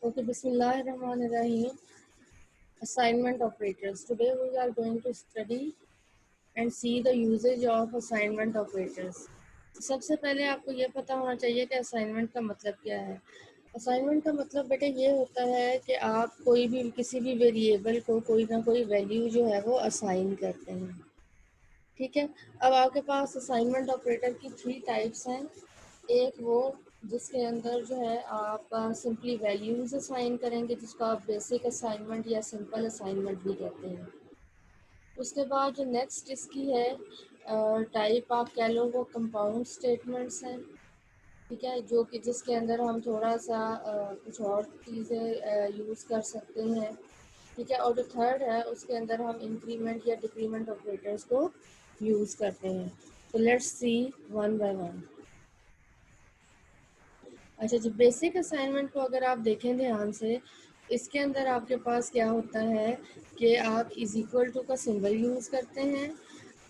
Okay, Bismillahirrahmanirrahim. Assignment operators. Today we are going to study and see the usage of assignment operators. सबसे पहले आपको ये पता होना चाहिए कि असाइनमेंट का मतलब क्या है। असाइनमेंट का मतलब बेटे ये होता है कि आप कोई भी किसी भी वेरिएबल को कोई ना कोई वैल्यू जो है वो असाइन करते हैं। ठीक है, अब आपके पास असाइनमेंट ऑपरेटर की 3 टाइप्स हैं। एक वो जिसके अंदर जो है आप सिंपली वैल्यूज असाइन करेंगे, जिसको आप बेसिक असाइनमेंट या सिंपल असाइनमेंट भी कहते हैं। उसके बाद जो नेक्स्ट इसकी है टाइप, आप कह लो वो कंपाउंड स्टेटमेंट्स हैं। ठीक है, जो कि जिसके अंदर हम थोड़ा सा कुछ और चीज़ें यूज़ कर सकते हैं। ठीक है, और जो थर्ड है उसके अंदर हम इंक्रीमेंट या डिक्रीमेंट ऑपरेटर्स को यूज़ करते हैं। तो let's see one by one. अच्छा जी, बेसिक असाइनमेंट को अगर आप देखें ध्यान से, इसके अंदर आपके पास क्या होता है कि आप इज इक्वल टू का सिंबल यूज़ करते हैं।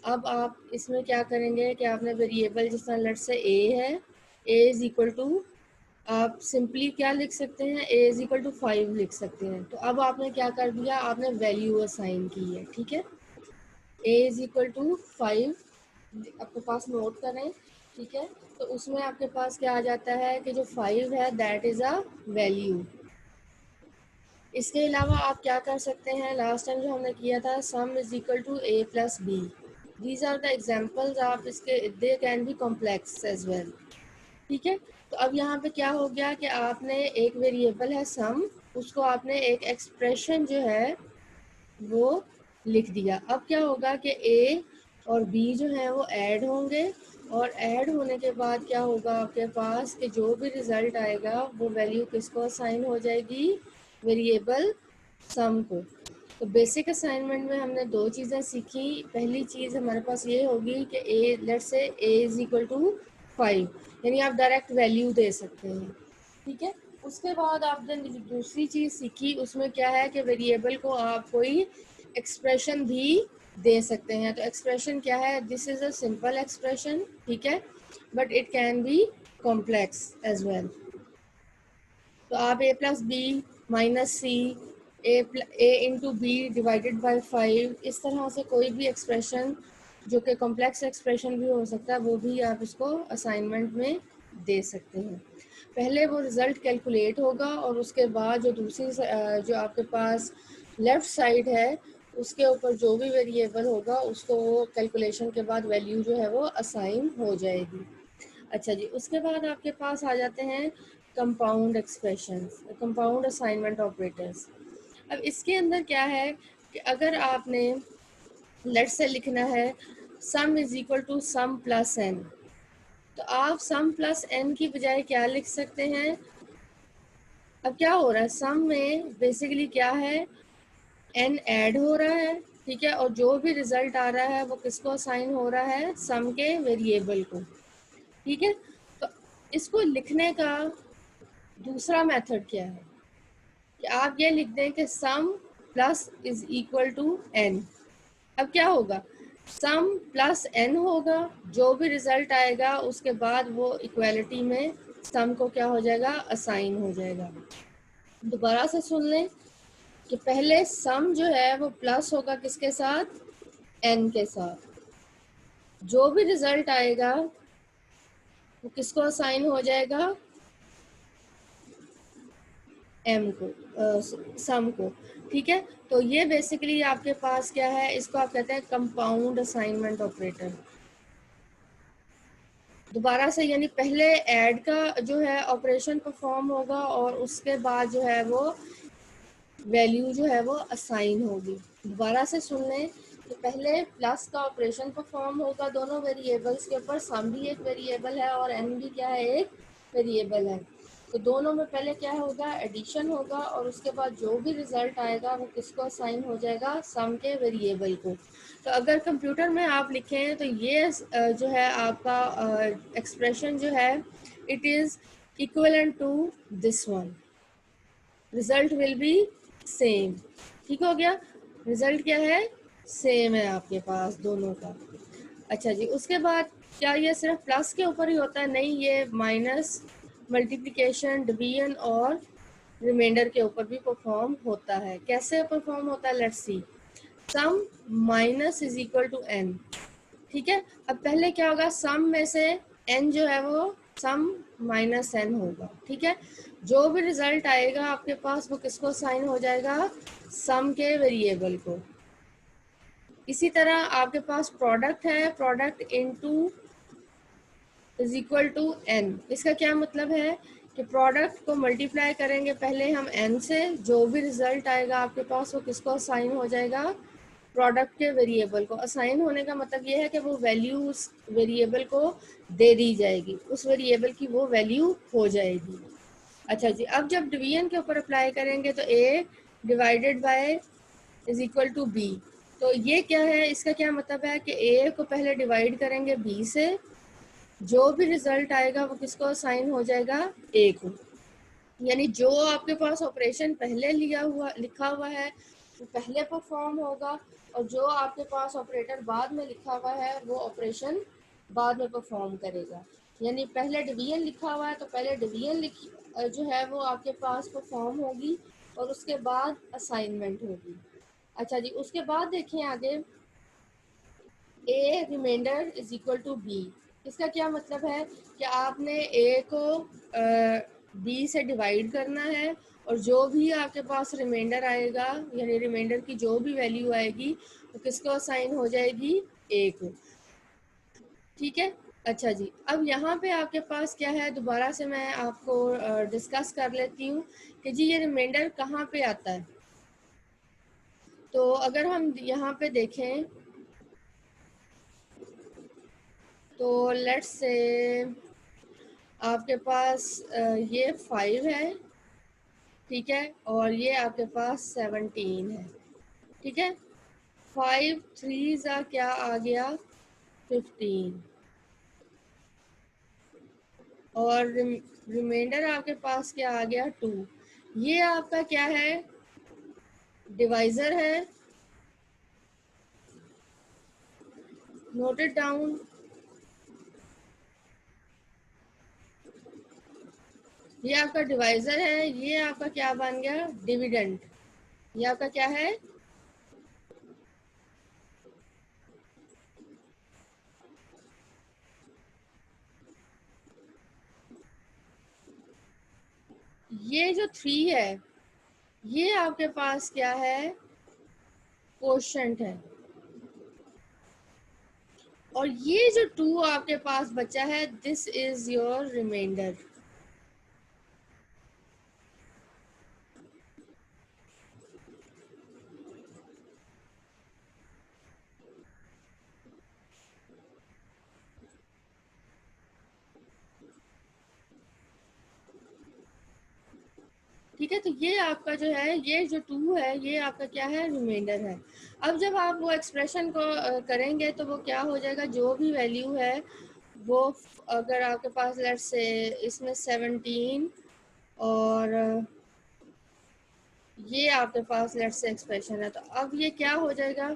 अब आप इसमें क्या करेंगे कि आपने वेरिएबल जिस तरह लेट से ए है, ए इज इक्वल टू, आप सिंपली क्या लिख सकते हैं, ए इज इक्वल टू 5 लिख सकते हैं। तो अब आपने क्या कर दिया, आपने वैल्यू असाइन की है। ठीक है, ए इज इक्वल टू 5 आपके पास नोट करें। ठीक है, तो उसमें आपके पास क्या आ जाता है कि जो 5 है दैट इज़ अ वैल्यू। इसके अलावा आप क्या कर सकते हैं, लास्ट टाइम जो हमने किया था, sum is equal to A plus B. These are the examples. आप इसके they can be complex as well. ठीक है, तो अब यहाँ पे क्या हो गया कि आपने एक वेरिएबल है सम, उसको आपने एक एक्सप्रेशन जो है वो लिख दिया। अब क्या होगा कि ए और बी जो है वो ऐड होंगे, और ऐड होने के बाद क्या होगा आपके पास कि जो भी रिजल्ट आएगा वो वैल्यू किसको असाइन हो जाएगी, वेरिएबल सम को। तो बेसिक असाइनमेंट में हमने 2 चीज़ें सीखी। पहली चीज़ हमारे पास ये होगी कि ए let's say A is equal to 5, यानी आप डायरेक्ट वैल्यू दे सकते हैं। ठीक है, उसके बाद आपने दूसरी चीज़ सीखी, उसमें क्या है कि वेरिएबल को आप कोई एक्सप्रेशन भी दे सकते हैं। तो एक्सप्रेशन क्या है, this is a simple expression. ठीक है, but it can be complex as well. तो आप A plus B minus C, A into B divided by 5, इस तरह से कोई भी एक्सप्रेशन जो कि कॉम्प्लेक्स एक्सप्रेशन भी हो सकता है, वो भी आप इसको असाइनमेंट में दे सकते हैं। पहले वो रिज़ल्ट कैलकुलेट होगा, और उसके बाद जो दूसरी जो आपके पास लेफ़्ट साइड है उसके ऊपर जो भी वेरिएबल होगा उसको वो कैलकुलेशन के बाद वैल्यू जो है वो असाइन हो जाएगी। अच्छा जी, उसके बाद आपके पास आ जाते हैं compound expressions, compound assignment operators. अब इसके अंदर क्या है कि अगर आपने लेट से लिखना है sum is equal to sum plus N, तो आप सम प्लस एन की बजाय क्या लिख सकते हैं। अब क्या हो रहा है, सम में बेसिकली क्या है, एन ऐड हो रहा है। ठीक है, और जो भी रिजल्ट आ रहा है वो किसको असाइन हो रहा है, सम के वेरिएबल को। ठीक है, तो इसको लिखने का दूसरा मेथड क्या है कि आप ये लिख दें कि sum plus is equal to N. अब क्या होगा, सम प्लस एन होगा, जो भी रिजल्ट आएगा उसके बाद वो इक्वालिटी में सम को क्या हो जाएगा, असाइन हो जाएगा। दोबारा से सुन लें कि पहले सम जो है वो प्लस होगा किसके साथ, एन के साथ। जो भी रिजल्ट आएगा वो किसको असाइन हो जाएगा, एम को, सम को। ठीक है, तो ये बेसिकली आपके पास क्या है, इसको आप कहते हैं कंपाउंड असाइनमेंट ऑपरेटर। दोबारा से, यानी पहले ऐड का जो है ऑपरेशन परफॉर्म होगा, और उसके बाद जो है वो वैल्यू जो है वो असाइन होगी। दोबारा से सुन लें कि पहले प्लस का ऑपरेशन परफॉर्म होगा दोनों वेरिएबल्स के ऊपर, सम भी एक वेरिएबल है और एन भी क्या है, एक वेरिएबल है। तो दोनों में पहले क्या होगा, एडिशन होगा, और उसके बाद जो भी रिजल्ट आएगा वो किसको असाइन हो जाएगा, सम के वेरिएबल को। तो अगर कंप्यूटर में आप लिखें तो ये जो है आपका एक्सप्रेशन जो है, it is equivalent to this one, result will be same. ठीक हो गया, रिजल्ट क्या है, सेम है आपके पास दोनों का। अच्छा जी, उसके बाद क्या ये सिर्फ प्लस के ऊपर ही होता है, नहीं, ये माइनस, मल्टीप्लिकेशन, डिवीजन और रिमाइंडर के ऊपर भी परफॉर्म होता है। कैसे परफॉर्म होता है, let's see. Sum minus is equal to N, ठीक है। अब पहले क्या होगा, सम में से एन जो है वो सम माइनस एन होगा, ठीक है। जो भी रिजल्ट आएगा आपके पास वो किसको साइन हो जाएगा, सम के वेरिएबल को। इसी तरह आपके पास प्रोडक्ट है, product into is equal to N. इसका क्या मतलब है कि प्रोडक्ट को मल्टीप्लाई करेंगे पहले हम एन से, जो भी रिजल्ट आएगा आपके पास वो किसको असाइन हो जाएगा, प्रोडक्ट के वेरिएबल को। असाइन होने का मतलब ये है कि वो वैल्यू उस वेरिएबल को दे दी जाएगी, उस वेरिएबल की वो वैल्यू हो जाएगी। अच्छा जी, अब जब डिवीजन के ऊपर अप्लाई करेंगे तो A divided by is equal to B. तो ये क्या है, इसका क्या मतलब है कि ए को पहले डिवाइड करेंगे बी से, जो भी रिजल्ट आएगा वो किसको असाइन हो जाएगा, ए को। यानी जो आपके पास ऑपरेशन पहले लिखा हुआ है वो पहले परफॉर्म होगा, और जो आपके पास ऑपरेटर बाद में लिखा हुआ है वो ऑपरेशन बाद में परफॉर्म करेगा। यानी पहले डिवीजन लिखा हुआ है तो पहले डिवीजन जो है वो आपके पास परफॉर्म होगी, और उसके बाद असाइनमेंट होगी। अच्छा जी, उसके बाद देखिए आगे, A remainder is equal to B. इसका क्या मतलब है कि आपने ए को बी से डिवाइड करना है, और जो भी आपके पास रिमाइंडर आएगा, यानी रिमाइंडर की जो भी वैल्यू आएगी वो किसको असाइन हो जाएगी, ए को, ठीक है। अच्छा जी, अब यहाँ पे आपके पास क्या है, दोबारा से मैं आपको डिस्कस कर लेती हूँ कि जी ये रिमाइंडर कहाँ पे आता है। तो अगर हम यहाँ पे देखें तो लेट्स से आपके पास ये 5 है, ठीक है, और ये आपके पास 17 है, ठीक है। 5 3 क्या आ गया, 15, और रिमाइंडर आपके पास क्या आ गया, 2। ये आपका क्या है, डिवाइजर है, नोट इट डाउन। ये आपका डिवाइजर है, ये आपका क्या बन गया, डिविडेंड। ये आपका क्या है, ये जो 3 है ये आपके पास क्या है, कोशेंट है, और ये जो 2 आपके पास बचा है, दिस इज योर रिमाइंडर। ठीक है, तो ये आपका जो है, ये जो 2 है ये आपका क्या है, रिमाइंडर है। अब जब आप वो एक्सप्रेशन को करेंगे तो वो क्या हो जाएगा, जो भी वैल्यू है वो, अगर आपके पास लेट्स से इसमें 17 और ये आपके पास लेट्स से एक्सप्रेशन है, तो अब ये क्या हो जाएगा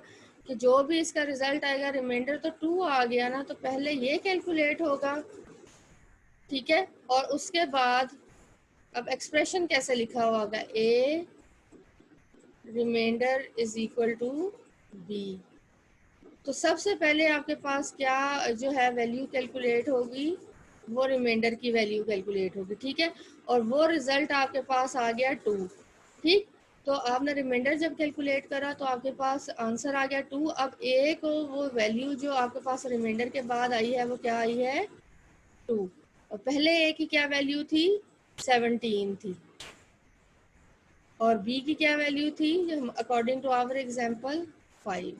कि जो भी इसका रिजल्ट आएगा, रिमाइंडर तो 2 आ गया ना, तो पहले ये कैलकुलेट होगा, ठीक है, और उसके बाद अब एक्सप्रेशन कैसे लिखा हुआ होगा, A remainder is equal to B. तो सबसे पहले आपके पास क्या जो है वैल्यू कैलकुलेट होगी, वो रिमाइंडर की वैल्यू कैलकुलेट होगी, ठीक है, और वो रिजल्ट आपके पास आ गया 2, ठीक। तो आपने रिमाइंडर जब कैलकुलेट करा तो आपके पास आंसर आ गया 2। अब ए को वो वैल्यू जो आपके पास रिमाइंडर के बाद आई है वो क्या आई है, 2, और पहले ए की क्या वैल्यू थी, 17 थी, और बी की क्या वैल्यू थी, अकॉर्डिंग टू आवर एग्जांपल 5।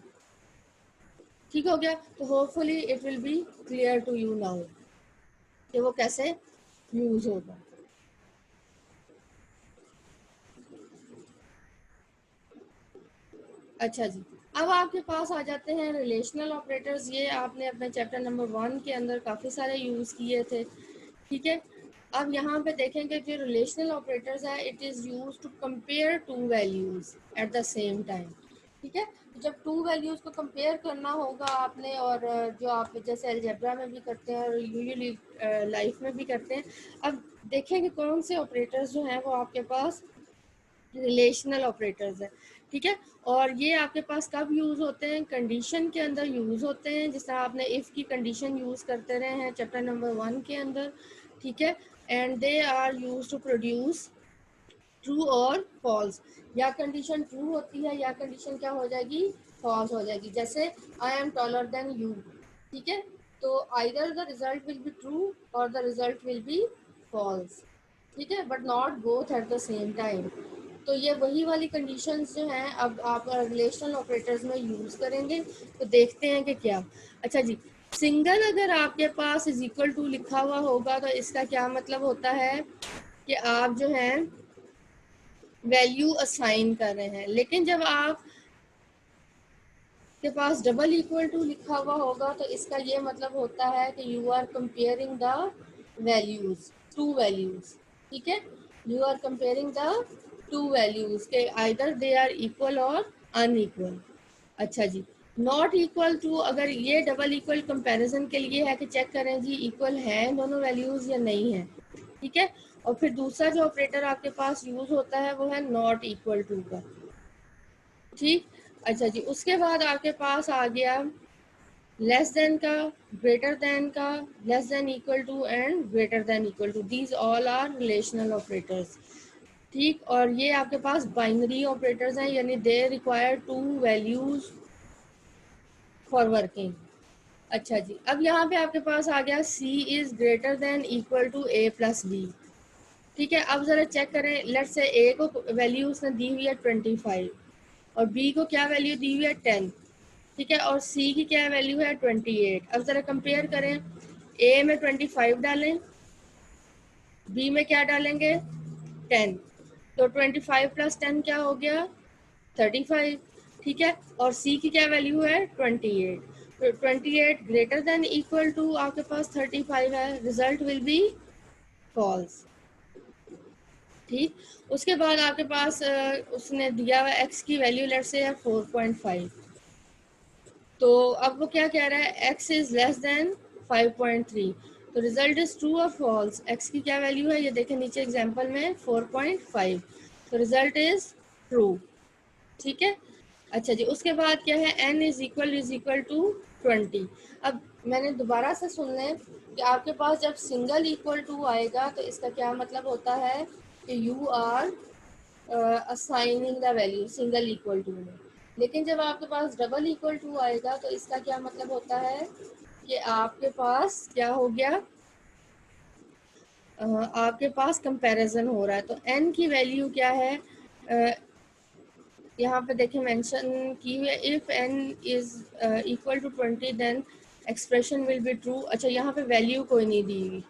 ठीक हो गया, तो hopefully it will be clear to you now कि वो कैसे यूज होगा। अच्छा जी, अब आपके पास आ जाते हैं रिलेशनल ऑपरेटर्स। ये आपने अपने चैप्टर नंबर 1 के अंदर काफ़ी सारे यूज़ किए थे, ठीक है। अब यहाँ पे देखेंगे जो रिलेशनल ऑपरेटर्स है, it is use to compare two values at the same time, ठीक है। जब 2 वैल्यूज़ को कंपेयर करना होगा आपने, और जो आप जैसे अलजेब्रा में भी करते हैं और यूजुअली लाइफ में भी करते हैं। अब देखें कि कौन से ऑपरेटर्स जो हैं वो आपके पास रिलेशनल ऑपरेटर्स है, ठीक है। और ये आपके पास कब यूज़ होते हैं? कंडीशन के अंदर यूज़ होते हैं, जिस तरह आपने इफ़ की कंडीशन यूज़ करते रहे हैं चैप्टर नंबर 1 के अंदर, ठीक है। And they are use to produce true और फॉल्स। या कंडीशन ट्रू होती है या कंडीशन क्या हो जाएगी? फॉल्स हो जाएगी। जैसे I am taller than you, ठीक है, तो either the result will be true और the result will be false, ठीक है, but not both at the same time. तो ये वही वाली कंडीशंस जो हैं अब आप रिलेशनल ऑपरेटर्स में यूज़ करेंगे। तो देखते हैं कि क्या। अच्छा जी, सिंगल अगर आपके पास इज इक्वल टू लिखा हुआ होगा तो इसका क्या मतलब होता है कि आप जो है वैल्यू असाइन कर रहे हैं। लेकिन जब आप के पास डबल इक्वल टू लिखा हुआ होगा तो इसका ये मतलब होता है कि you are comparing the values, two values, ठीक है। You are comparing the two values के आइदर दे आर इक्वल और अनइक्वल। अच्छा जी, नॉट इक्वल टू, अगर ये डबल इक्वल कंपैरिजन के लिए है कि चेक करें जी इक्वल हैं दोनों वैल्यूज या नहीं है, ठीक है। और फिर दूसरा जो ऑपरेटर आपके पास यूज होता है वो है नॉट इक्वल टू का, ठीक। अच्छा जी, उसके बाद आपके पास आ गया लेस देन का, ग्रेटर देन का, less than equal to and greater than equal to, these all are relational operators, ठीक। और ये आपके पास बाइनरी ऑपरेटर्स हैं, यानी they require two values for working. अच्छा जी, अब यहाँ पे आपके पास आ गया C is greater than equal to A plus B, ठीक है। अब जरा चेक करें, लेट से A को वैल्यू उसने दी हुई है 25 और B को क्या वैल्यू दी हुई है 10, ठीक है, और C की क्या वैल्यू है 28। अब जरा कंपेयर करें, A में 25 डालें, B में क्या डालेंगे 10, तो 25 प्लस 10 क्या हो गया 35, ठीक है। और C की क्या वैल्यू है 28, तो 28 ग्रेटर देन इक्वल टू आपके पास 35 है, रिजल्ट विल बी फॉल्स, ठीक। उसके बाद आपके पास उसने दिया हुआ x की वैल्यू लेट से है 4.5, तो अब वो क्या कह रहा है x इज लेस देन 5.3, तो रिजल्ट इज ट्रू और फॉल्स। x की क्या वैल्यू है ये देखें नीचे एग्जांपल में 4.5, तो रिजल्ट इज ट्रू, ठीक है। अच्छा जी, उसके बाद क्या है n इज इक्वल टू 20। अब मैंने दोबारा से सुन लें कि आपके पास जब सिंगल इक्वल टू आएगा तो इसका क्या मतलब होता है कि you are assigning the value single equal to में। लेकिन जब आपके पास डबल इक्वल टू आएगा तो इसका क्या मतलब होता है कि आपके पास क्या हो गया, आपके पास कंपैरिजन हो रहा है। तो n की वैल्यू क्या है, यहाँ पे देखें मेंशन की हुई है, if n is equal to 20 then expression will be true. अच्छा, यहाँ पे वैल्यू कोई नहीं दी हुई,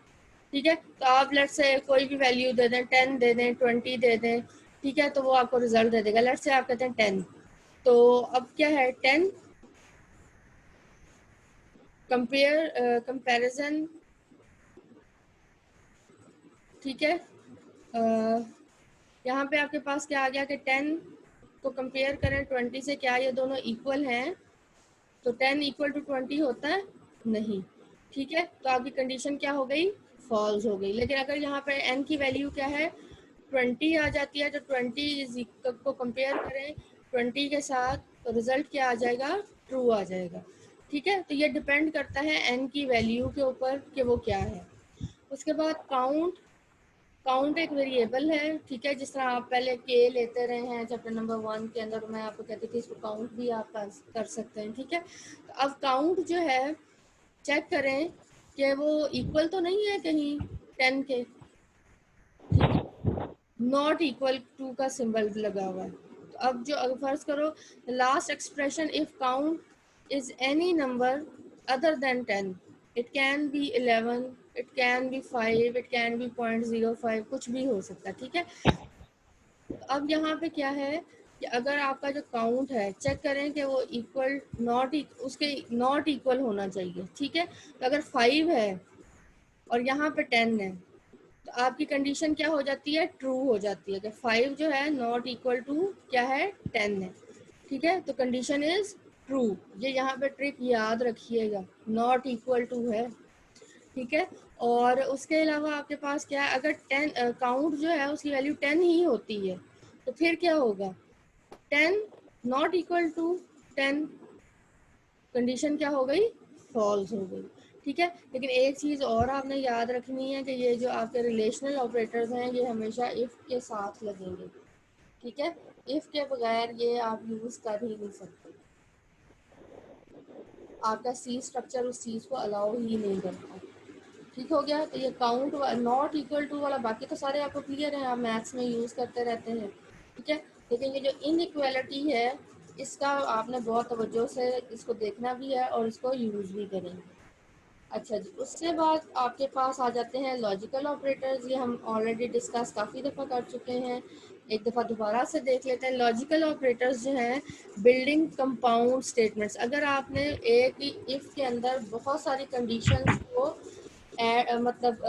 ठीक है, तो आप लेट से कोई भी वैल्यू दे दें, 10 दे दें, 20 दे दें, ठीक है, तो वो आपको रिजल्ट दे देगा। लेट से आप कहते हैं 10, तो अब क्या है 10 कंपेरिजन, ठीक है। यहाँ पे आपके पास क्या आ गया कि 10 को कंपेयर करें 20 से, क्या ये दोनों इक्वल हैं, तो 10 इक्वल टू 20 होता है नहीं, ठीक है, तो आपकी कंडीशन क्या हो गई, फॉल्स हो गई। लेकिन अगर यहाँ पे n की वैल्यू क्या है 20 आ जाती है, तो 20 को कंपेयर करें 20 के साथ, तो रिजल्ट क्या आ जाएगा, ट्रू आ जाएगा, ठीक है। तो ये डिपेंड करता है n की वैल्यू के ऊपर कि वो क्या है। उसके बाद काउंट, काउंट एक वेरिएबल है, ठीक है, जिस तरह आप पहले के लेते रहे हैं चैप्टर नंबर 1 के अंदर, मैं आपको कहती थी इसको काउंट भी आप कर सकते हैं, ठीक है। तो अब काउंट जो है चेक करें कि वो इक्वल तो नहीं है कहीं 10 के, नॉट इक्वल टू का सिंबल लगा हुआ है। तो अब जो अगर फर्ज करो last expression, if count is any number other than 10, it can B 11, it can B 5, it can B 0.05, कुछ भी हो सकता है, ठीक है। तो अब यहाँ पे क्या है कि अगर आपका जो काउंट है चेक करें कि वो इक्वल नॉट, उसके नॉट इक्वल होना चाहिए, ठीक है। तो अगर 5 है और यहाँ पे 10 है तो आपकी कंडीशन क्या हो जाती है, ट्रू हो जाती है कि 5 जो है नॉट इक्वल टू क्या है 10 है, ठीक है, तो कंडीशन इज ट्रू। ये यहाँ पे ट्रिक याद रखिएगा, नॉट इक्वल टू है, ठीक है। और उसके अलावा आपके पास क्या है, अगर 10 काउंट जो है उसकी वैल्यू 10 ही होती है तो फिर क्या होगा, 10 नॉट इक्वल टू 10, कंडीशन क्या हो गई, फॉल्स हो गई। ठीक है, लेकिन एक चीज़ और आपने याद रखनी है कि ये जो आपके रिलेशनल ऑपरेटर्स हैं ये हमेशा इफ़ के साथ लगेंगे। ठीक है, इफ़ के बगैर ये आप यूज़ कर ही नहीं सकते, आपका सी स्ट्रक्चर उस चीज़ को अलाउ ही नहीं करता। ठीक हो गया, तो ये काउंट नॉट इक्वल टू वाला बाकी तो सारे आपको क्लियर हैं, आप मैथ्स में यूज़ करते रहते हैं। ठीक है, लेकिन ये जो इनइक्वालिटी है इसका आपने बहुत तवज्जो से इसको देखना भी है और इसको यूज़ भी करेंगे। अच्छा जी, उसके बाद आपके पास आ जाते हैं लॉजिकल ऑपरेटर्स। ये हम ऑलरेडी डिस्कस काफ़ी दफ़ा कर चुके हैं, एक दफ़ा दोबारा से देख लेते हैं। लॉजिकल ऑपरेटर्स जो हैं बिल्डिंग कंपाउंड स्टेटमेंट्स। अगर आपने एक ही इफ़ के अंदर बहुत सारी कंडीशंस को मतलब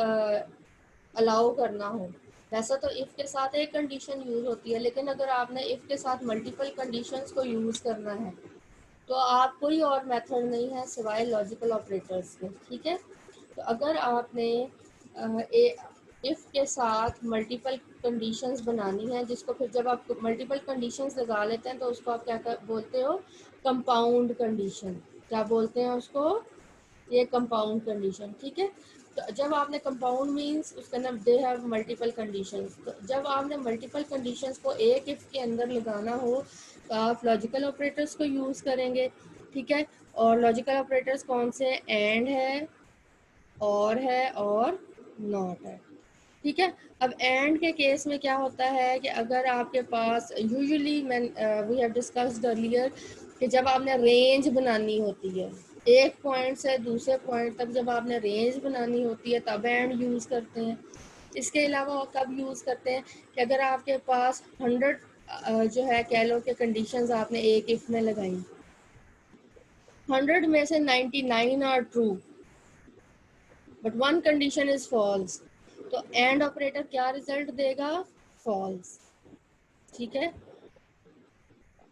अलाउ करना हो, वैसा तो इफ़ के साथ एक कंडीशन यूज़ होती है, लेकिन अगर आपने इफ़ के साथ मल्टीपल कंडीशंस को यूज़ करना है तो आप कोई और मेथड नहीं है सिवाय लॉजिकल ऑपरेटर्स के। ठीक है, तो अगर आपने इफ़ के साथ मल्टीपल कंडीशंस बनानी है, जिसको फिर जब आप मल्टीपल कंडीशंस लगा लेते हैं तो उसको आप क्या बोलते हो, कंपाउंड कंडीशन। क्या बोलते हैं उसको, ये कंपाउंड कंडीशन। ठीक है, तो जब आपने कंपाउंड मींस उसका नाम दे हैव मल्टीपल कंडीशंस, तो जब आपने मल्टीपल कंडीशंस को एक इफ़ के अंदर लगाना हो तो आप लॉजिकल ऑपरेटर्स को यूज़ करेंगे। ठीक है, और लॉजिकल ऑपरेटर्स कौन से, एंड है और नॉट है। ठीक है, अब एंड के केस में क्या होता है कि अगर आपके पास यूजुअली मैं वी हैव डिस्कस्ड अर्लियर कि जब आपने रेंज बनानी होती है एक पॉइंट से दूसरे पॉइंट तक, जब आपने रेंज बनानी होती है तब एंड यूज़ करते हैं। इसके अलावा कब यूज़ करते हैं कि अगर आपके पास 100 जो है कह लो कि कंडीशंस आपने एक इफ में लगाई, 100 में से 99 are true but one condition is false, तो एंड ऑपरेटर क्या रिजल्ट देगा, फॉल्स। ठीक है,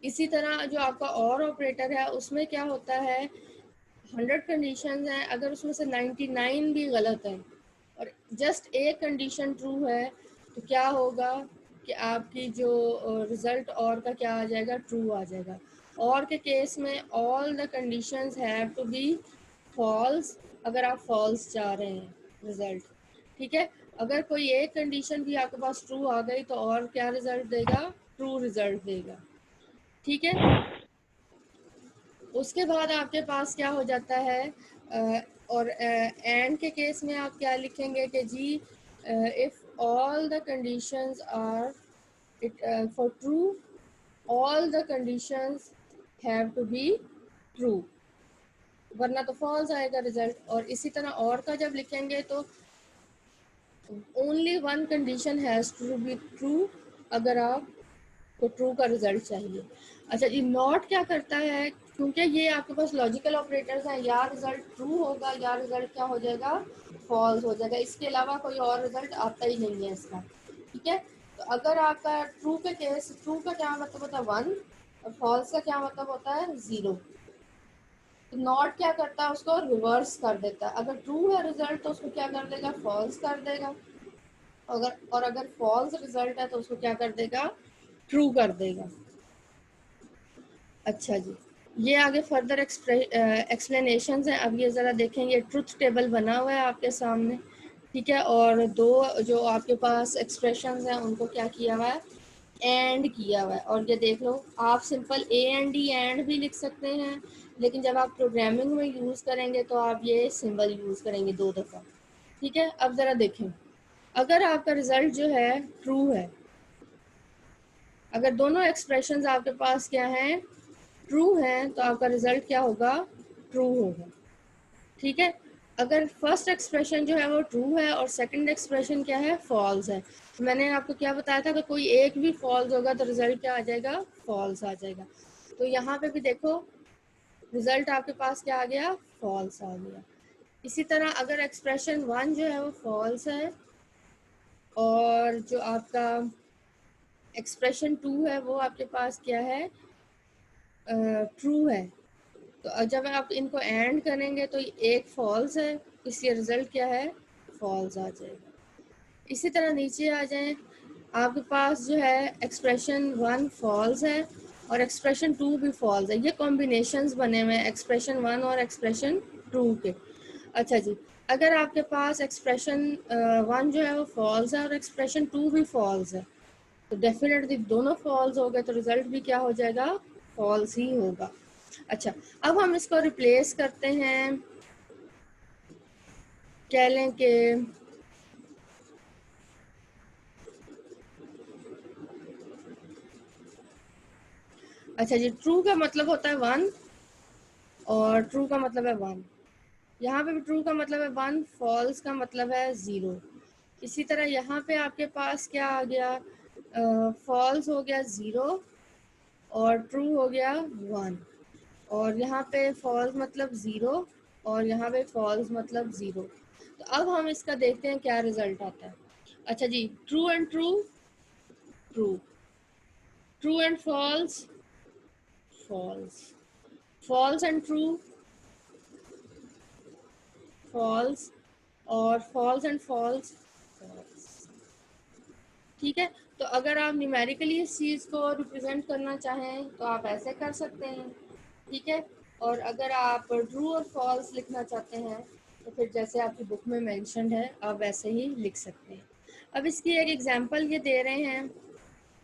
इसी तरह जो आपका और ऑपरेटर है उसमें क्या होता है, 100 कंडीशंस हैं, अगर उसमें से 99 भी गलत है और जस्ट एक कंडीशन ट्रू है तो क्या होगा कि आपकी जो रिजल्ट और का क्या आ जाएगा, ट्रू आ जाएगा। और के केस में all the conditions have to be false, अगर आप फॉल्स चाह रहे हैं रिजल्ट। ठीक है, अगर कोई एक कंडीशन भी आपके पास ट्रू आ गई तो और क्या रिजल्ट देगा, ट्रू रिजल्ट देगा। ठीक है, उसके बाद आपके पास क्या हो जाता है और एंड के केस में आप क्या लिखेंगे कि जी if all the conditions are it for true, all the conditions have to be true, वरना तो फॉल्स आएगा रिजल्ट। और इसी तरह और का जब लिखेंगे तो only one condition has to be true, अगर आप को ट्रू का रिजल्ट चाहिए। अच्छा जी, नॉट क्या करता है, क्योंकि ये आपके पास लॉजिकल ऑपरेटर्स हैं, या रिजल्ट ट्रू होगा या रिजल्ट क्या हो जाएगा, फॉल्स हो जाएगा, इसके अलावा कोई और रिजल्ट आता ही नहीं है इसका। ठीक है, तो अगर आपका ट्रू के केस, ट्रू का क्या मतलब होता है 1 और फॉल्स का क्या मतलब होता है 0, तो नॉट क्या करता है, उसको रिवर्स कर देता है। अगर ट्रू है रिजल्ट तो उसको क्या कर देगा, फॉल्स कर देगा, अगर फॉल्स रिजल्ट है तो उसको क्या कर देगा, ट्रू कर देगा। अच्छा जी, ये आगे फर्दर एक्सप्लेनेशंस हैं। अब ये ज़रा देखेंगे, ट्रुथ टेबल बना हुआ है आपके सामने। ठीक है, और दो जो आपके पास एक्सप्रेशंस हैं उनको क्या किया हुआ है, एंड किया हुआ है। और ये देख लो, आप simple A and D and भी लिख सकते हैं, लेकिन जब आप प्रोग्रामिंग में यूज़ करेंगे तो आप ये सिंबल यूज़ करेंगे 2 दफ़ा। ठीक है, अब ज़रा देखें, अगर आपका रिज़ल्ट जो है ट्रू है, अगर दोनों एक्सप्रेशंस आपके पास क्या हैं, ट्रू है, तो आपका रिजल्ट क्या होगा, ट्रू होगा। ठीक है, अगर फर्स्ट एक्सप्रेशन जो है वो ट्रू है और सेकंड एक्सप्रेशन क्या है, फॉल्स है, तो मैंने आपको क्या बताया था कि कोई एक भी फॉल्स होगा तो रिजल्ट क्या आ जाएगा, फॉल्स आ जाएगा। तो यहाँ पे भी देखो रिजल्ट आपके पास क्या आ गया, फॉल्स आ गया। इसी तरह अगर एक्सप्रेशन 1 जो है वो फॉल्स है और जो आपका एक्सप्रेशन 2 है वो आपके पास क्या है, ट्रू है, तो जब आप इनको एंड करेंगे तो एक फॉल्स है, इसलिए रिजल्ट क्या है, फॉल्स आ जाएगा। इसी तरह नीचे आ जाएं, आपके पास जो है एक्सप्रेशन 1 फॉल्स है और एक्सप्रेशन 2 भी फॉल्स है। ये कॉम्बिनेशंस बने हुए हैं एक्सप्रेशन 1 और एक्सप्रेशन 2 के। अच्छा जी, अगर आपके पास एक्सप्रेशन 1 जो है वो फॉल्स है और एक्सप्रेशन 2 भी फॉल्स है, तो डेफिनेटली दोनों फॉल्स हो गए, तो रिजल्ट भी क्या हो जाएगा, फॉल्स ही होगा। अच्छा, अब हम इसको रिप्लेस करते हैं, कह लें कि अच्छा जी, ट्रू का मतलब होता है 1 और ट्रू का मतलब है 1। यहाँ पे भी ट्रू का मतलब है 1, फॉल्स का मतलब है 0। इसी तरह यहाँ पे आपके पास क्या आ गया, फॉल्स हो गया 0 और ट्रू हो गया 1, और यहाँ पे फॉल्स मतलब 0 और यहाँ पे फॉल्स मतलब 0। तो अब हम इसका देखते हैं क्या रिजल्ट आता है। अच्छा जी, true and true, true, true and false, false, false and true, false, और फॉल्स एंड फॉल्स, फॉल्स। ठीक है, तो अगर आप न्यूमेरिकली इस चीज़ को रिप्रेजेंट करना चाहें तो आप ऐसे कर सकते हैं। ठीक है, और अगर आप ट्रू और फॉल्स लिखना चाहते हैं तो फिर जैसे आपकी बुक में मेंशन्ड है आप वैसे ही लिख सकते हैं। अब इसकी एक एग्जांपल ये दे रहे हैं,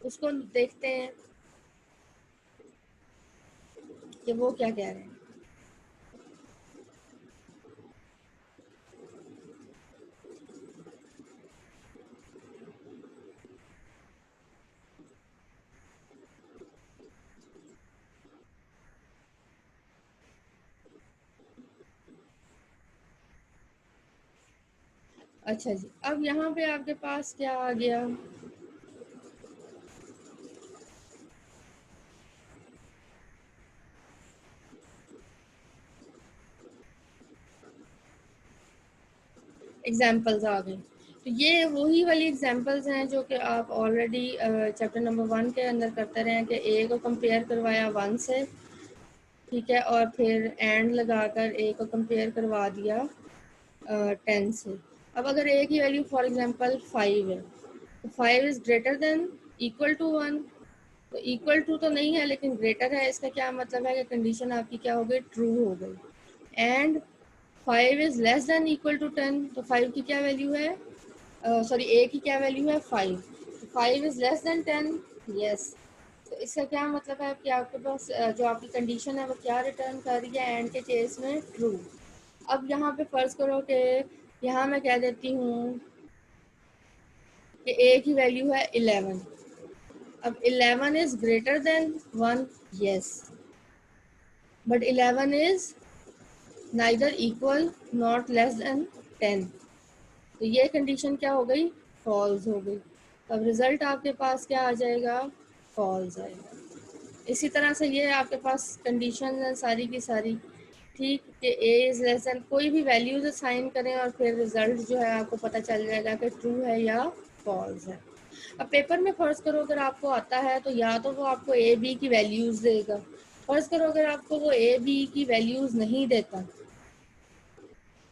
उसको देखते हैं कि वो क्या कह रहे हैं। अच्छा जी, अब यहाँ पे आपके पास क्या आ गया, एग्जाम्पल्स आ गए। तो ये वही वाली एग्जाम्पल्स हैं जो कि आप ऑलरेडी चैप्टर नंबर 1 के अंदर करते रहे हैं कि ए को कंपेयर करवाया 1 से, ठीक है, और फिर एंड लगाकर ए को कंपेयर करवा दिया 10 से। अब अगर ए की वैल्यू फॉर एग्जांपल 5 है, तो 5 is greater than equal to 1, तो इक्वल टू तो नहीं है लेकिन ग्रेटर है, इसका क्या मतलब है कि कंडीशन आपकी क्या हो गई, ट्रू हो गई। And 5 is less than equal to 10, तो 5 की क्या वैल्यू है, सॉरी ए की क्या वैल्यू है 5, 5 इज़ लेस देन 10, यस। तो इसका क्या मतलब है कि आपके पास जो आपकी कंडीशन है वो क्या रिटर्न कर रही है, एंड के केस में ट्रू। अब यहाँ पे फर्ज करो कि यहाँ मैं कह देती हूँ कि ए की वैल्यू है 11, अब 11 is greater then 1, yes, but 11 is neither equal not less than 10, तो ये कंडीशन क्या हो गई, फॉल्स हो गई। अब रिजल्ट आपके पास क्या आ जाएगा, फॉल्स आएगा। इसी तरह से ये आपके पास कंडीशन है सारी की सारी, ठीक, कि ए इज़ लेस देन, कोई भी वैल्यूज असाइन करें और फिर रिजल्ट जो है आपको पता चल जाएगा कि ट्रू है या फॉल्स है। अब पेपर में फ़र्ज़ करो अगर आपको आता है तो या तो वो आपको ए बी की वैल्यूज़ देगा, फ़र्ज़ करो अगर आपको वो ए बी की वैल्यूज़ नहीं देता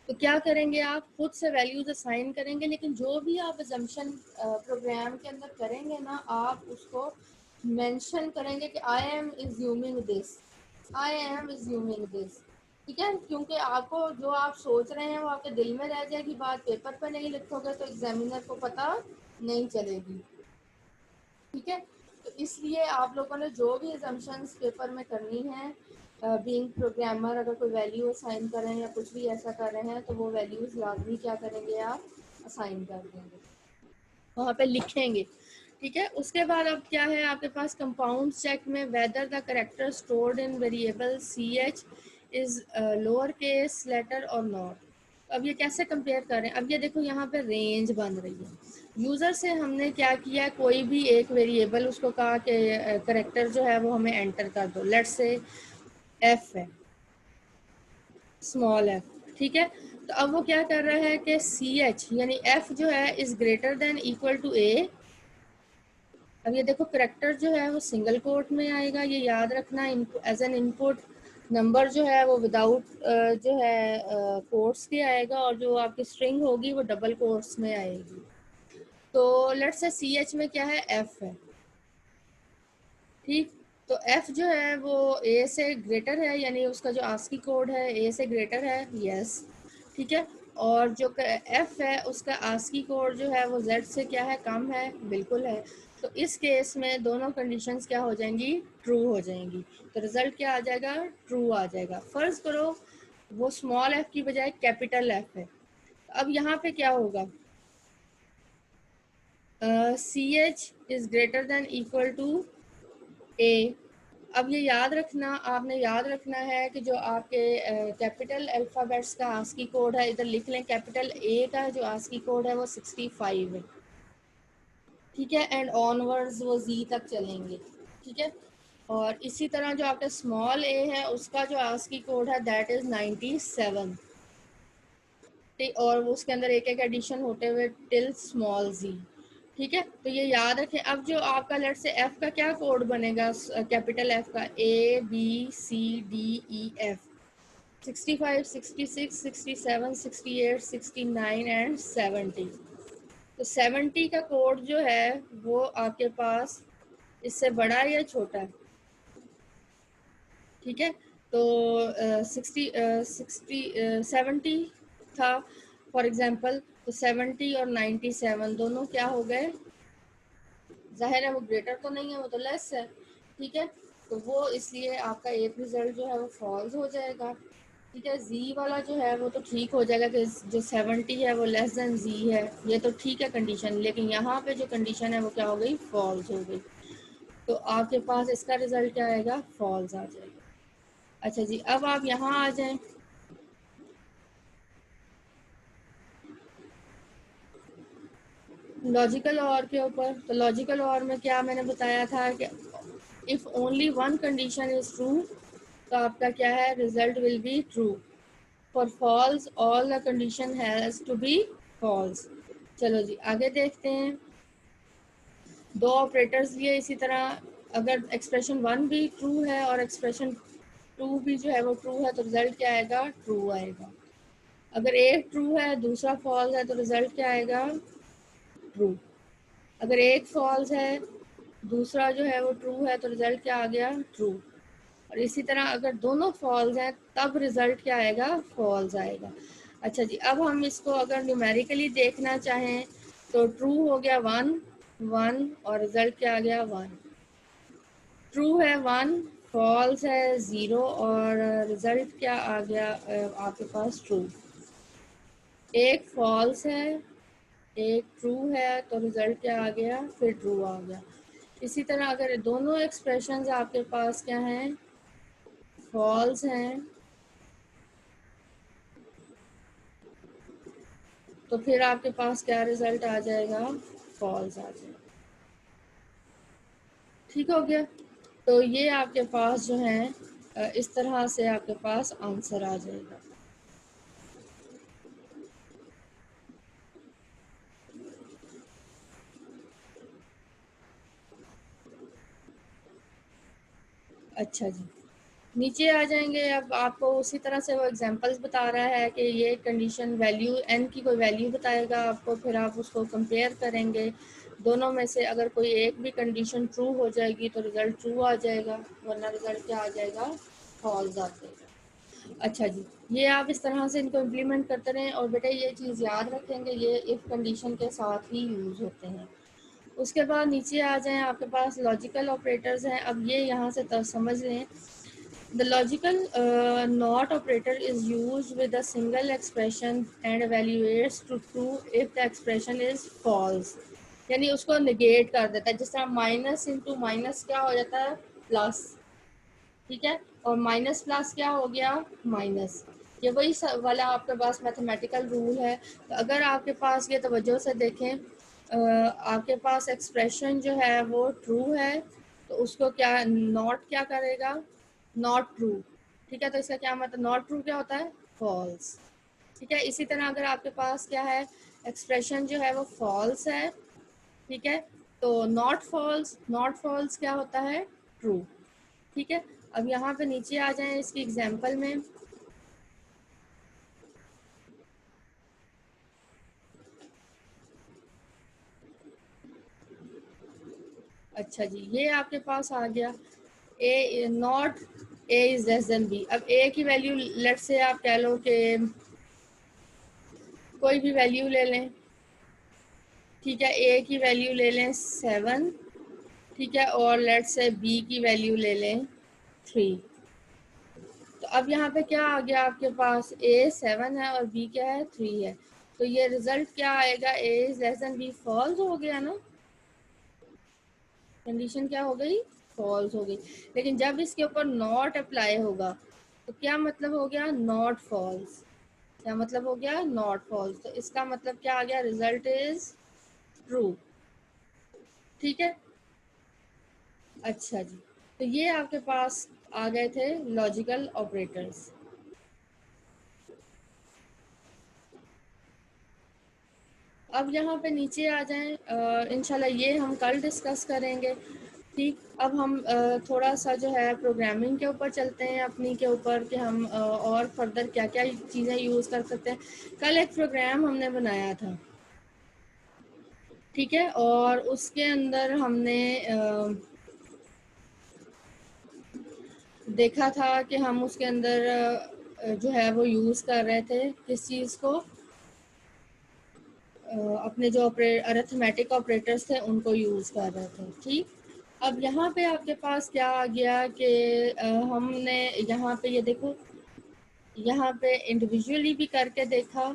तो क्या करेंगे, आप खुद से वैल्यूज असाइन करेंगे, लेकिन जो भी आप अजम्पशन प्रोग्राम के अंदर करेंगे ना, आप उसको मेंशन करेंगे कि I am assuming this, I am assuming this, ठीक है, क्योंकि आपको जो आप सोच रहे हैं वो आपके दिल में रह जाएगी, बात पेपर पर नहीं लिखोगे तो एग्जामिनर को पता नहीं चलेगी। ठीक है, तो इसलिए आप लोगों ने जो भी अजम्पशंस पेपर में करनी है, बीइंग प्रोग्रामर, अगर कोई वैल्यू असाइन कर रहे हैं या कुछ भी ऐसा कर रहे हैं तो वो वैल्यूज़ लाजमी क्या करेंगे, आप असाइन कर देंगे, वहाँ पे लिखेंगे। ठीक है, उसके बाद अब क्या है आपके पास कंपाउंड चेक में, whether the character stored in variable C H is lower case letter और नॉट। अब ये कैसे कंपेयर करें, अब ये देखो यहाँ पे रेंज बन रही है। यूज़र से हमने क्या किया, कोई भी एक वेरिएबल उसको कहा कि करेक्टर जो है वो हमें एंटर कर दो, लेट्स से एफ है, स्मॉल एफ, ठीक है। तो अब वो क्या कर रहा है कि सी एच यानी एफ जो है is greater than equal to A. अब ये देखो करेक्टर जो है वो सिंगल कोट में आएगा, ये याद रखना, एज एन इनपुट नंबर जो है वो विदाउट जो है कोट्स के आएगा, और जो आपकी स्ट्रिंग होगी वो डबल कोट्स में आएगी। तो लेट्स से सी एच में क्या है, एफ है, ठीक। तो एफ जो है वो ए से ग्रेटर है, यानी उसका जो आस्की कोड है ए से ग्रेटर है, यस, ठीक है। और जो एफ है उसका आस्की कोड जो है वो जेड से क्या है, कम है, बिल्कुल है। तो इस केस में दोनों कंडीशंस क्या हो जाएंगी, ट्रू हो जाएंगी। तो रिजल्ट क्या आ जाएगा, ट्रू आ जाएगा। फर्ज करो वो स्मॉल एफ की बजाय कैपिटल एफ है, अब यहाँ पे क्या होगा, C H is greater than equal to A. अब ये याद रखना, आपने याद रखना है कि जो आपके कैपिटल अल्फ़ाबेट्स का आस्की कोड है, इधर लिख लें, कैपिटल ए का जो आस्की कोड है वो 65 है, ठीक है, एंड ऑनवर्ड्स वो जी तक चलेंगे, ठीक है। और इसी तरह जो आपका स्मॉल ए है उसका जो आस्की कोड है दैट इज़ 97, ठीक। और उसके अंदर एक एक एडिशन होते हुए टिल स्मॉल जी, ठीक है। तो ये याद रखें। अब जो आपका लेट से एफ का क्या कोड बनेगा, कैपिटल एफ का, A B C D E F, 65, 66, 67, 68, 69 and 70। तो 70 का कोड जो है वो आपके पास इससे बड़ा है या छोटा है, ठीक है। तो 70 था फॉर एग्जांपल, तो 70 और 97 दोनों क्या हो गए, जाहिर है वो ग्रेटर तो नहीं है, वो तो लेस है, ठीक है। तो वो इसलिए आपका एक रिजल्ट जो है वो फॉल्स हो जाएगा, ठीक है। जी वाला जो है वो तो ठीक हो जाएगा कि जो 70 है वो लेस देन जी है, ये तो ठीक है कंडीशन, लेकिन यहाँ पे जो कंडीशन है वो क्या हो गई, फॉल्स हो गई। तो आपके पास इसका रिजल्ट क्या आएगा, फॉल्स आ जाएगा। अच्छा जी, अब आप यहाँ आ जाएं लॉजिकल और के ऊपर। तो लॉजिकल और में क्या मैंने बताया था कि if only one condition is true, तो आपका क्या है, result will be true. For false all the condition has to be false. चलो जी आगे देखते हैं। दो ऑपरेटर्स लिए इसी तरह, अगर एक्सप्रेशन वन भी ट्रू है और एक्सप्रेशन टू भी जो है वो ट्रू है, तो रिजल्ट क्या आएगा, ट्रू आएगा। अगर एक ट्रू है दूसरा फॉल्स है, तो रिजल्ट क्या आएगा, ट्रू। अगर एक फॉल्स है दूसरा जो है वो ट्रू है, तो रिजल्ट क्या आ गया, ट्रू। और इसी तरह अगर दोनों फॉल्स हैं तब रिजल्ट क्या आएगा, फॉल्स आएगा। अच्छा जी, अब हम इसको अगर न्यूमेरिकली देखना चाहें तो ट्रू हो गया वन, वन, और रिजल्ट क्या आ गया, वन। ट्रू है वन, फॉल्स है ज़ीरो, और रिजल्ट क्या आ गया आपके पास, ट्रू। एक फॉल्स है एक ट्रू है, तो रिजल्ट क्या आ गया, फिर ट्रू आ गया। इसी तरह अगर दोनों एक्सप्रेशंस आपके पास क्या हैं, फॉल्स हैं, तो फिर आपके पास क्या रिजल्ट आ जाएगा, फॉल्स आ जाएगा। ठीक हो गया। तो ये आपके पास जो है इस तरह से आपके पास आंसर आ जाएगा। अच्छा जी, नीचे आ जाएंगे। अब आपको उसी तरह से वो एग्जांपल्स बता रहा है कि ये कंडीशन वैल्यू एन की कोई वैल्यू बताएगा आपको, फिर आप उसको कंपेयर करेंगे दोनों में से। अगर कोई एक भी कंडीशन ट्रू हो जाएगी तो रिज़ल्ट ट्रू आ जाएगा, वरना रिज़ल्ट क्या आ जाएगा, फॉल्स आ जाएगा। अच्छा जी, ये आप इस तरह से इनको इम्प्लीमेंट करते रहें। और बेटा ये चीज़ याद रखेंगे, ये इफ़ कंडीशन के साथ ही यूज़ होते हैं। उसके बाद नीचे आ जाएं, आपके पास लॉजिकल ऑपरेटर्स हैं। अब ये यहाँ से समझ लें, the logical not operator is used with a single expression and evaluates to true if the expression is false, यानी उसको negate कर देता है। जिस तरह माइनस इंटू माइनस क्या हो जाता है, प्लस, ठीक है। और माइनस प्लस क्या हो गया, माइनस। ये वही वाला आपके पास मैथमेटिकल रूल है। तो अगर आपके पास ये तवज्जो से देखें, आपके पास एक्सप्रेशन जो है वो ट्रू है, तो उसको क्या नॉट क्या करेगा, नॉट ट्रू, ठीक है। तो इसका क्या मतलब, नॉट ट्रू क्या होता है, फॉल्स, ठीक है। इसी तरह अगर आपके पास क्या है, एक्सप्रेशन जो है वो फॉल्स है, ठीक है, तो नॉट फॉल्स, नॉट फॉल्स क्या होता है, ट्रू, ठीक है। अब यहाँ पे नीचे आ जाएं इसकी एग्जांपल में। अच्छा जी, ये आपके पास आ गया A not A is less than B. अब ए की वैल्यू लेट से आप कह लो कि कोई भी वैल्यू ले लें, ठीक है, ए की वैल्यू ले लें 7, ठीक है, और लेट से बी की वैल्यू ले लें 3। तो अब यहाँ पे क्या आ गया आपके पास, ए 7 है और बी क्या है 3 है। तो ये रिजल्ट क्या आएगा, A is less than B, false हो गया ना, कंडीशन क्या हो गई, फॉल्स हो गई। लेकिन जब इसके ऊपर नॉट अप्लाई होगा तो क्या मतलब हो गया, नॉट फॉल्स। क्या मतलब हो गया, नॉट फॉल्स। तो इसका मतलब क्या आ गया, रिजल्ट इज ट्रू। ठीक है, अच्छा जी, तो ये आपके पास आ गए थे लॉजिकल ऑपरेटर्स। अब यहाँ पे नीचे आ जाएं, इंशाल्लाह ये हम कल डिस्कस करेंगे। ठीक, अब हम थोड़ा सा जो है प्रोग्रामिंग के ऊपर चलते हैं अपनी के ऊपर, कि हम और फर्दर क्या क्या चीज़ें यूज़ कर सकते हैं। कल एक प्रोग्राम हमने बनाया था, ठीक है, और उसके अंदर हमने देखा था कि हम उसके अंदर जो है वो यूज़ कर रहे थे किस चीज़ को, अपने जो अरिथमेटिक ऑपरेटर्स थे उनको यूज़ कर रहे थे। ठीक, अब यहाँ पे आपके पास क्या आ गया कि हमने यहाँ पे ये देखो, यहाँ पे इंडिविजुअली भी करके देखा,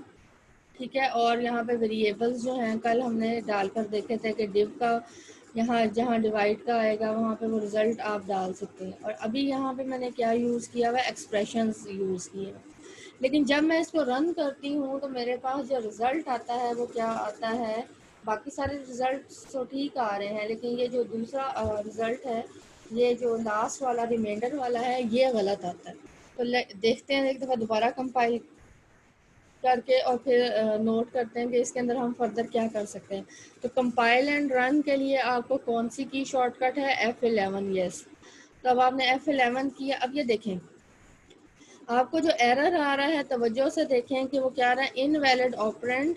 ठीक है, और यहाँ पे वेरिएबल्स जो हैं कल हमने डालकर देखे थे कि डिव का यहाँ जहाँ डिवाइड का आएगा वहाँ पे वो रिज़ल्ट आप डाल सकते हैं। और अभी यहाँ पे मैंने क्या यूज़ किया हुआ, एक्सप्रेशंस यूज़ किए। लेकिन जब मैं इसको रन करती हूँ तो मेरे पास जो रिज़ल्ट आता है वो क्या आता है, बाकी सारे रिज़ल्ट तो ठीक आ रहे हैं, लेकिन ये जो दूसरा रिज़ल्ट है, ये जो लास्ट वाला रिमाइंडर वाला है, ये गलत आता है। तो देखते हैं एक दफ़ा दोबारा कंपाइल करके और फिर नोट करते हैं कि इसके अंदर हम फर्दर क्या कर सकते हैं। तो कंपाइल एंड रन के लिए आपको कौन सी की शॉर्टकट है, F11, यस। तो अब आपने F11 किया। अब ये देखें, आपको जो एरर आ रहा है तवज्जो से देखें कि वो क्या रहा है, invalid operand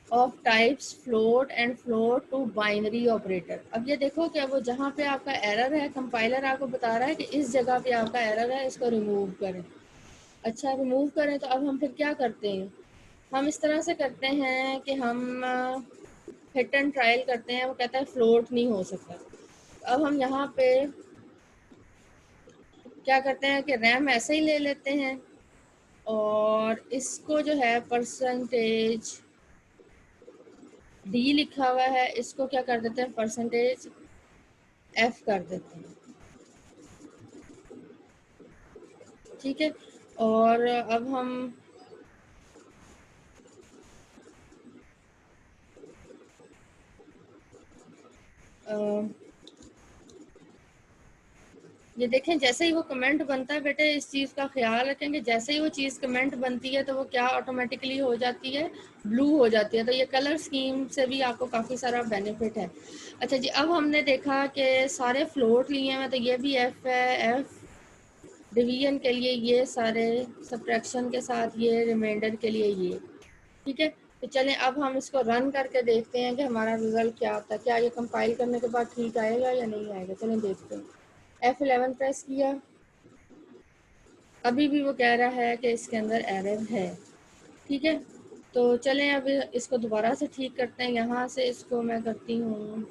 of types float and float to binary operator. अब ये देखो कि वो जहाँ पे आपका एरर है, कंपाइलर आपको बता रहा है कि इस जगह पे आपका एरर है, इसको रिमूव करें। अच्छा, रिमूव करें, तो अब हम फिर क्या करते हैं, हम इस तरह से करते हैं कि हम हिट एंड ट्रायल करते हैं। वो कहता है फ्लोट नहीं हो सकता। अब हम यहाँ पे क्या करते हैं कि रैम ऐसे ही ले लेते हैं और इसको जो है परसेंटेज डी लिखा हुआ है, इसको क्या कर देते हैं, परसेंटेज एफ कर देते हैं। ठीक है, और अब हम आ, ये देखें, जैसे ही वो कमेंट बनता है, बेटे इस चीज़ का ख्याल रखें कि जैसे ही वो चीज़ कमेंट बनती है तो वो क्या ऑटोमेटिकली हो जाती है, ब्लू हो जाती है। तो ये कलर स्कीम से भी आपको काफ़ी सारा बेनिफिट है। अच्छा जी, अब हमने देखा कि सारे फ्लोट लिए हैं, तो ये भी एफ है, एफ डिवीजन के लिए ये सारे, सब्ट्रैक्शन के साथ ये, रिमाइंडर के लिए ये। ठीक है, तो चलें अब हम इसको रन करके देखते हैं कि हमारा रिजल्ट क्या आता है। क्या ये कंपाइल करने के बाद ठीक आएगा या नहीं आएगा, चलें देखते हैं। F11 प्रेस किया, अभी भी वो कह रहा है कि इसके अंदर एरर है। ठीक है, तो चलें अब इसको दोबारा से ठीक करते हैं। यहाँ से इसको मैं करती हूँ,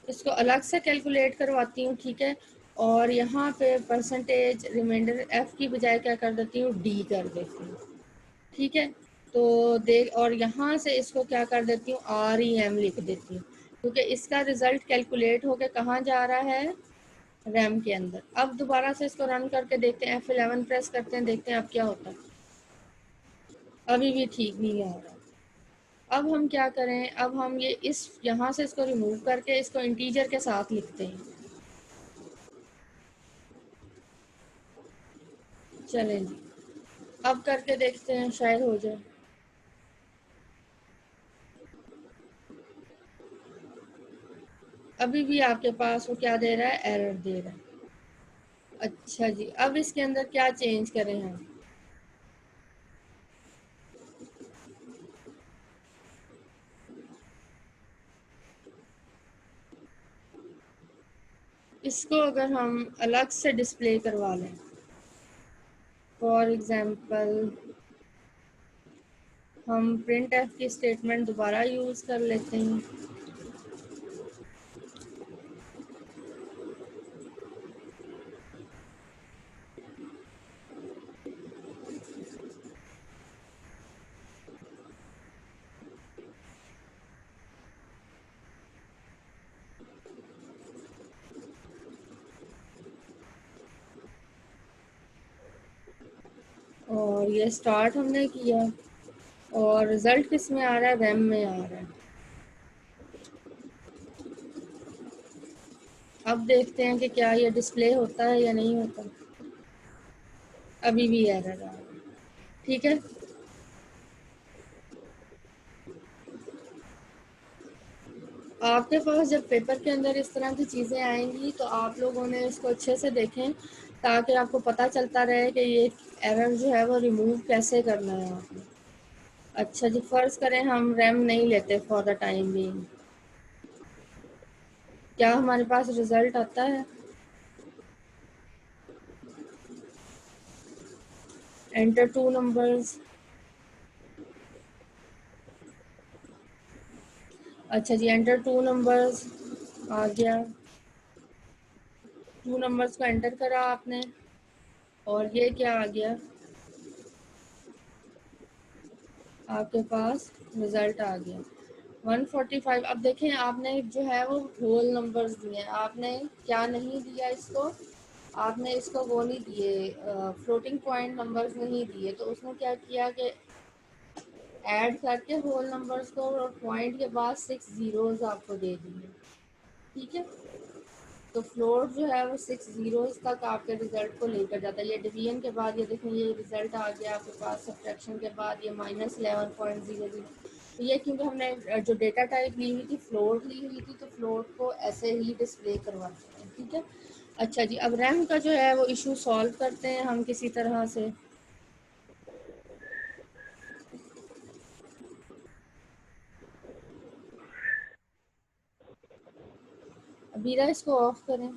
इसको अलग से कैलकुलेट करवाती हूँ। ठीक है, और यहाँ पे परसेंटेज रिमाइंडर एफ की बजाय क्या कर देती हूँ, डी कर देती हूँ। ठीक है, तो देख, और यहाँ से इसको क्या कर देती हूँ, REM लिख देती हूँ, क्योंकि इसका रिजल्ट कैलकुलेट होके कहाँ जा रहा है, रैम के अंदर। अब दोबारा से इसको रन करके देखते हैं, F11 प्रेस करते हैं, देखते हैं अब क्या होता है। अभी भी ठीक नहीं आ रहा। अब हम क्या करें, अब हम ये इस यहाँ से इसको रिमूव करके इसको इंटीजर के साथ लिखते हैं। चलें जी, अब करके देखते हैं, शायद हो जाए। अभी भी आपके पास वो क्या दे रहा है, एरर दे रहा है। अच्छा जी, अब इसके अंदर क्या चेंज करें हम, इसको अगर हम अलग से डिस्प्ले करवा लें, फॉर एग्जांपल हम प्रिंट एफ की स्टेटमेंट दोबारा यूज़ कर लेते हैं। और ये स्टार्ट हमने किया और रिज़ल्ट किस में आ रहा है, रैम में आ रहा है। अब देखते हैं कि क्या ये डिस्प्ले होता है या नहीं होता। अभी भी एरर आ रहा है। ठीक है, आपके पास जब पेपर के अंदर इस तरह की चीज़ें आएंगी तो आप लोगों ने इसको अच्छे से देखें, ताकि आपको पता चलता रहे कि ये एरर जो है वो रिमूव कैसे करना है आपने। अच्छा जी, फ़र्ज़ करें हम रैम नहीं लेते फॉर द टाइम बीइंग, क्या हमारे पास रिज़ल्ट आता है? Enter two numbers. अच्छा जी, एंटर टू नंबर्स आ गया। टू नंबर्स को एंटर करा आपने और ये क्या आ गया, आपके पास रिज़ल्ट आ गया 145। अब देखें, आपने जो है वो होल नंबर्स दिए हैं, आपने क्या नहीं दिया इसको, आपने इसको वो नहीं दिए, फ्लोटिंग पॉइंट नंबर्स नहीं दिए। तो उसने क्या किया कि ऐड करके होल नंबर्स को और पॉइंट के बाद 6 ज़ीरोज़ आपको दे दिए। ठीक है, तो फ्लोट जो है वो 6 ज़ीरोज़ तक आपके रिजल्ट को लेकर जाता है। ये डिवीजन के बाद ये देखें, ये रिजल्ट आ गया आपके पास, सब्ट्रैक्शन के बाद ये -11.00। तो ये क्योंकि हमने जो डेटा टाइप ली हुई थी फ्लोट ली हुई थी, तो फ्लोट को ऐसे ही डिस्प्ले करवाते हैं। ठीक है, अच्छा जी, अब रैम का जो है वो इशू सॉल्व करते हैं हम किसी तरह से। अबीरा इसको ऑफ करें।